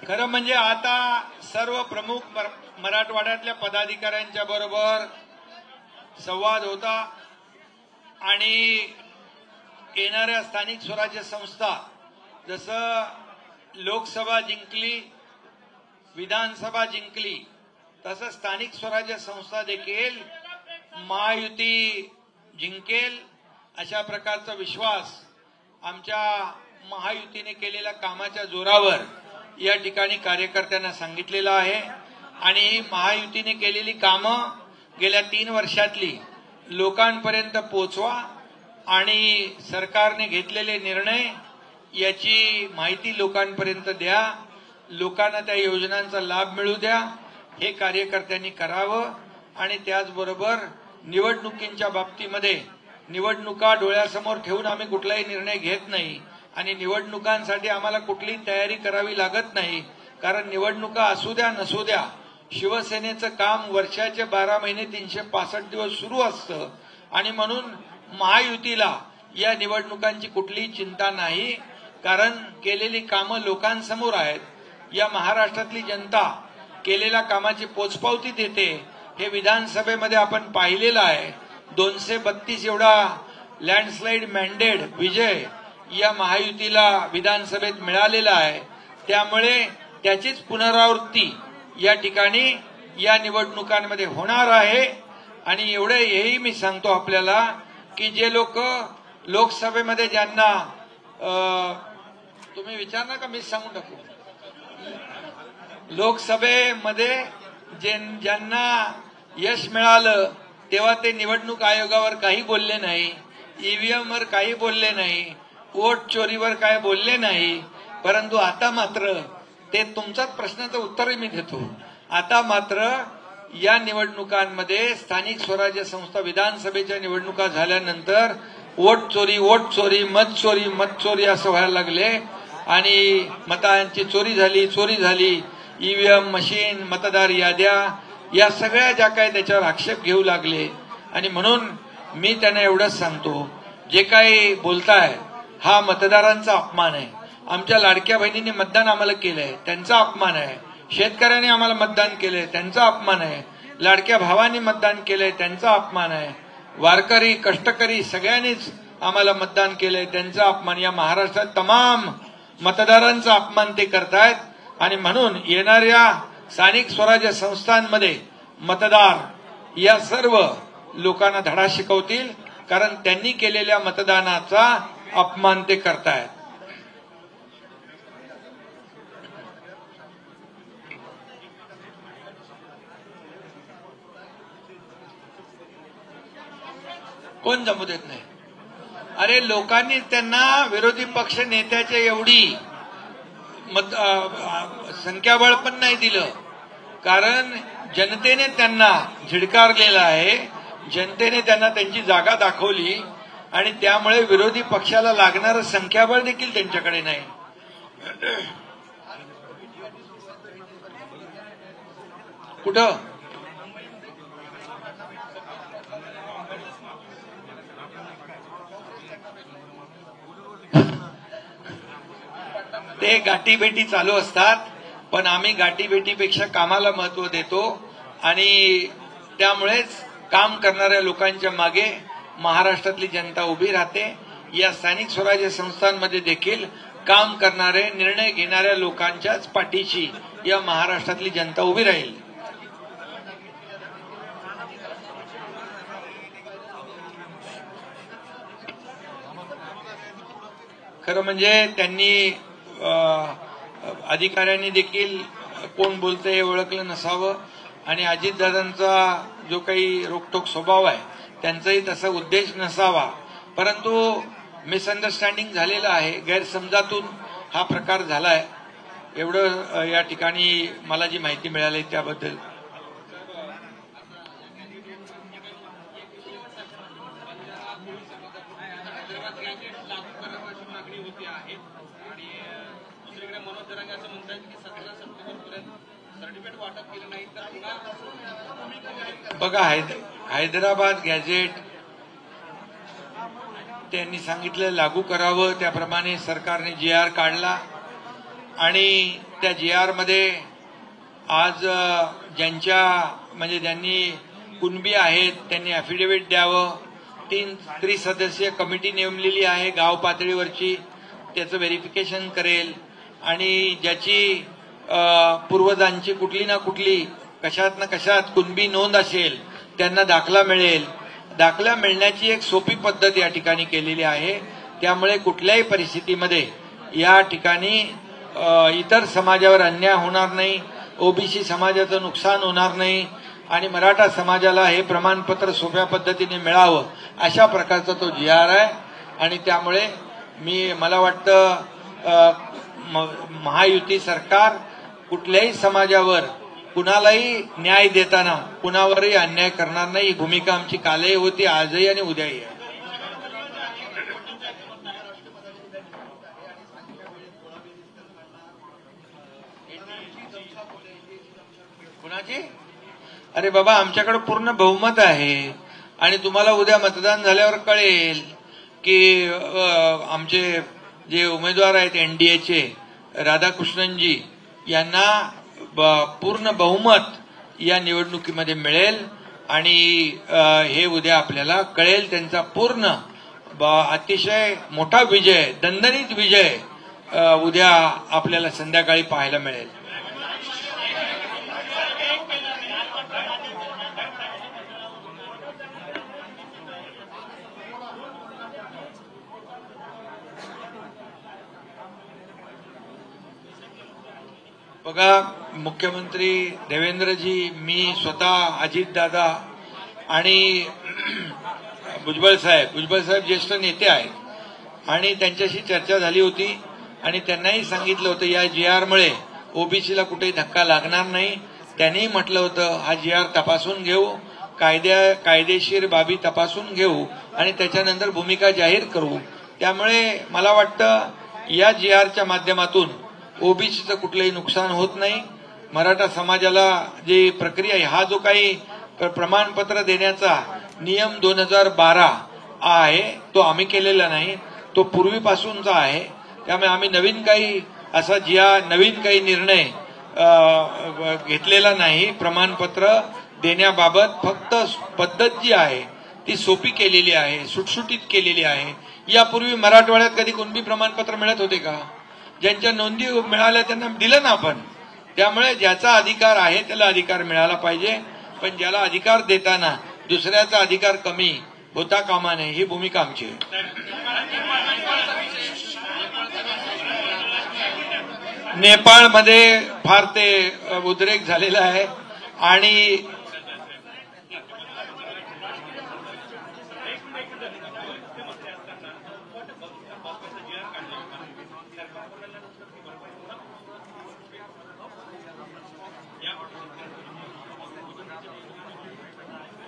खरं म्हणजे आता सर्व प्रमुख मराठवाड्यातल्या पदाधिकाऱ्यांच्या बरोबर संवाद होता आणि येणाऱ्या स्थानिक स्वराज्य संस्था जसं लोकसभा जिंकली, विधानसभा जिंकली, तसं स्थानिक स्वराज्य संस्था देखील महायुती जिंकेल अशा प्रकारचा विश्वास आमच्या महायुतीने केलेल्या कामाच्या जोरावर या ठिकाणी कार्यकर्त्यांना सांगितलेलं आहे। आणि महायुतीने केलेली कामं गेल्या 3 वर्षातली लोकांपर्यंत पोहोचवा आणि सरकारने घेतलेले निर्णय याची माहिती लोकांपर्यंत द्या, लोकांना त्या योजनांचा लाभ मिळू द्या, हे कार्यकर्त्यांनी करावं। आणि त्याचबरोबर निवडणुकींच्या बाबतीमध्ये निवडणुका डोळ्यासमोर ठेवून आम्ही कुठलाही निर्णय घेत नाही आणि निवडणुकांसाठी आम्हाला कुठलीही तयारी करावी लागत नाही, कारण निवडणुका असू द्या नसू द्या शिवसेनेचं काम वर्षाचे 12 महिने 365 दिवस सुरू असतं आणि म्हणून महायुतीला या निवडणुकांची कुठलीही चिंता नाही, कारण केलेली कामं लोकांसमोर आहेत। या महाराष्ट्रातली जनता केलेल्या कामाची पोचपावती देते, हे विधानसभेमध्ये आपण पाहिलेलं आहे। 232 एवढा लँडस्लाइड मॅन्डेट विजय या महायुतीला विधानसभेत मिळालेला आहे, त्यामुळे त्याचीच पुनरावृत्ती या ठिकाणी या निवडणुकांमध्ये होणार आहे। आणि एवढे हेही मी सांगतो आपल्याला की जे लोक लोकसभेमध्ये ज्यांना तुम्ही विचारणार का मी सांगून टाकू, लोकसभेमध्ये ज्यांना यश मिळालं तेव्हा ते निवडणूक आयोगावर काही बोलले नाही, ईव्हीएम वर काही बोलले नाही, वोट चोरीवर काय बोलले नाही, परंतु आता मात्र ते तुमचाच प्रश्नाचं उत्तरही मी देतो, आता मात्र या निवडणुकांमध्ये स्थानिक स्वराज्य संस्था विधानसभेच्या निवडणुका झाल्यानंतर वोट चोरी, मत चोरी असं व्हायला लागले आणि मतांची चोरी झाली, ईव्हीएम मशीन, मतदार याद्या या सगळ्या ज्या काय त्याच्यावर आक्षेप घेऊ लागले। आणि म्हणून मी त्यांना एवढंच सांगतो, जे काही बोलताय हा मतदारांचा अपमान आहे। आमच्या लाडक्या बहिणींनी मतदान आम्हाला केलंय त्यांचा अपमान आहे, शेतकऱ्यांनी आम्हाला मतदान केलंय त्यांचा अपमान आहे, लाडक्या भावांनी मतदान केलंय त्यांचा अपमान आहे, वारकरी कष्टकरी सगळ्यांनीच आम्हाला मतदान केलंय त्यांचा अपमान, या महाराष्ट्रात तमाम मतदारांचा अपमान ते करतायत। आणि म्हणून येणाऱ्या स्थानिक स्वराज्य संस्थांमध्ये मतदार या सर्व लोकांना धडा शिकवतील, कारण त्यांनी केलेल्या मतदानाचा अपमान ते करतायत। कोण जमू देत नाही? अरे लोकांनी त्यांना विरोधी पक्ष नेत्याच्या एवढी संख्याबळ पण नाही दिलं, कारण जनतेने त्यांना झिडकारलेलं आहे, जनतेने त्यांना त्यांची जागा दाखवली आणि त्यामुळे विरोधी पक्षाला लागणारं संख्याबळ देखील त्यांच्याकडे नाही। कुठं ते गाठीभेटी चालू असतात, पण आम्ही गाठीभेटीपेक्षा कामाला महत्व देतो आणि त्यामुळेच काम करणाऱ्या लोकांच्या मागे महाराष्ट्रातली जनता उभी राहते। या स्थानिक स्वराज्य संस्थांमध्ये देखील काम करणारे निर्णय घेणाऱ्या लोकांच्याच पाठीशी या महाराष्ट्रातली जनता उभी राहील। खरं म्हणजे त्यांनी अधिकाऱ्यांनी देखील कोण बोलतंय हे ओळखलं नसावं आणि अजितदादांचा जो काही रोखठोक स्वभाव आहे त्यांचाही तसा उद्देश नसावा, परंतु मिसअंडरस्टँडिंग झालेलं आहे, गैरसमजातून हा प्रकार झालाय, एवढं या ठिकाणी मला जी माहिती मिळाली त्याबद्दल। बघा हैदराबाद गॅझेट त्यांनी सांगितलं लागू करावं, त्याप्रमाणे सरकारने GR काढला आणि त्या GR मध्ये आज ज्यांच्या म्हणजे ज्यांनी कुणबी आहेत त्यांनी ॲफिडेव्हिट द्यावं. 3 त्रिसदस्यीय कमिटी नेमलेली आहे गाव पातळीवरची, त्याचं व्हेरिफिकेशन करेल आणि ज्याची पूर्वजांची कुठली ना कुठली कशात ना कशात कुणबी नोंद असेल त्यांना दाखला मिळेल. दाखला मिळण्याची एक सोपी पद्धत या ठिकाणी केलेली आहे. त्यामुळे कुठल्याही परिस्थितीमध्ये या ठिकाणी इतर समाजावर अन्याय होणार नाही, ओबीसी समाजाचं नुकसान होणार नाही आणि मराठा समाजाला हे प्रमाणपत्र सोप्या पद्धतीने मिळावं अशा प्रकारचा तो GR आहे. आणि त्यामुळे मला वाटतं महायुती सरकार कुठल्याही समाजावर कुणालाही न्याय देताना कुणावरही अन्याय करणार नाही. ही भूमिका आमची कालही होती, आजही आणि उद्याही आहे. कुणाची? अरे बाबा, आमच्याकडे पूर्ण बहुमत आहे आणि तुम्हाला उद्या मतदान झाल्यावर कळेल की आमचे जे उमेदवार आहेत NDAचे राधाकृष्णनजी यांना पूर्ण बहुमत या निवडणुकीमध्ये मिळेल आणि हे उद्या आपल्याला कळेल. त्यांचा पूर्ण अतिशय मोठा विजय, दणदणीत विजय उद्या आपल्याला संध्याकाळी पाहायला मिळेल. बघा, मुख्यमंत्री देवेंद्रजी, मी स्वतः, अजितदादा आणि भुजबळ साहेब ज्येष्ठ नेते आहेत आणि त्यांच्याशी चर्चा झाली होती आणि त्यांनाही सांगितलं होतं या GR मुळे ओबीसीला कुठेही धक्का लागणार नाही. त्यांनी म्हटलं होतं हा GR तपासून घेऊ, कायदेशीर बाबी तपासून घेऊ आणि त्याच्यानंतर भूमिका जाहीर करू. त्यामुळे मला वाटतं या GRच्या माध्यमातून ओबीसीचं कुठलंही नुकसान होत नाही. मराठा समाजाला जी प्रक्रिया आहे, हा जो काही प्रमाणपत्र देण्याचा नियम 2012 आहे तो आम्ही केलेला नाही, तो पूर्वीपासूनचा आहे. त्यामुळे आम्ही नवीन काही निर्णय घेतलेला नाही. प्रमाणपत्र देण्याबाबत फक्त पद्धत जी आहे ती सोपी केलेली आहे, सुटसुटीत केलेली आहे. यापूर्वी मराठवाड्यात कधी कुणबी प्रमाणपत्र मिळत होते का? ज्यांच्या नोंदी मिळाल्या त्यांना दिलं ना आपण. त्यामुळे ज्याचा अधिकार आहे त्याला अधिकार मिळाला पाहिजे, पण ज्याला अधिकार देताना दुसऱ्याचा अधिकार कमी होता कामा नये, ही भूमिका आमची आहे. नेपाळमध्ये फार ते उद्रेक झालेला आहे आणि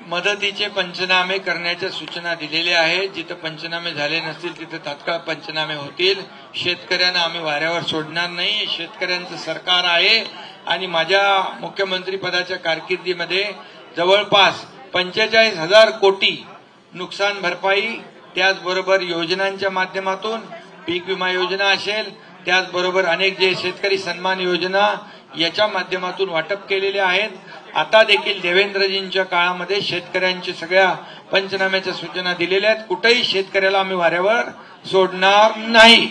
मदतीचे पंचनामे करण्याच्या सूचना दिलेल्या आहेत. जिथं पंचनामे झाले नसतील तिथं तात्काळ पंचनामे होतील. शेतकऱ्यांना आम्ही वाऱ्यावर सोडणार नाही. शेतकऱ्यांचं सरकार आहे आणि माझ्या मुख्यमंत्री पदाच्या कारकिर्दीमध्ये जवळपास 45,000 कोटी नुकसान भरपाई, त्याचबरोबर योजनांच्या माध्यमातून पीक विमा योजना असेल, त्याचबरोबर अनेक जे शेतकरी सन्मान योजना याच्या माध्यमातून वाटप केलेले आहेत. आता देखील देवेंद्रजींच्या काळामध्ये शेतकऱ्यांच्या सगळ्या पंचनाम्याच्या सूचना दिलेल्या आहेत. कुठेही शेतकऱ्याला आम्ही वाऱ्यावर सोडणार नाही.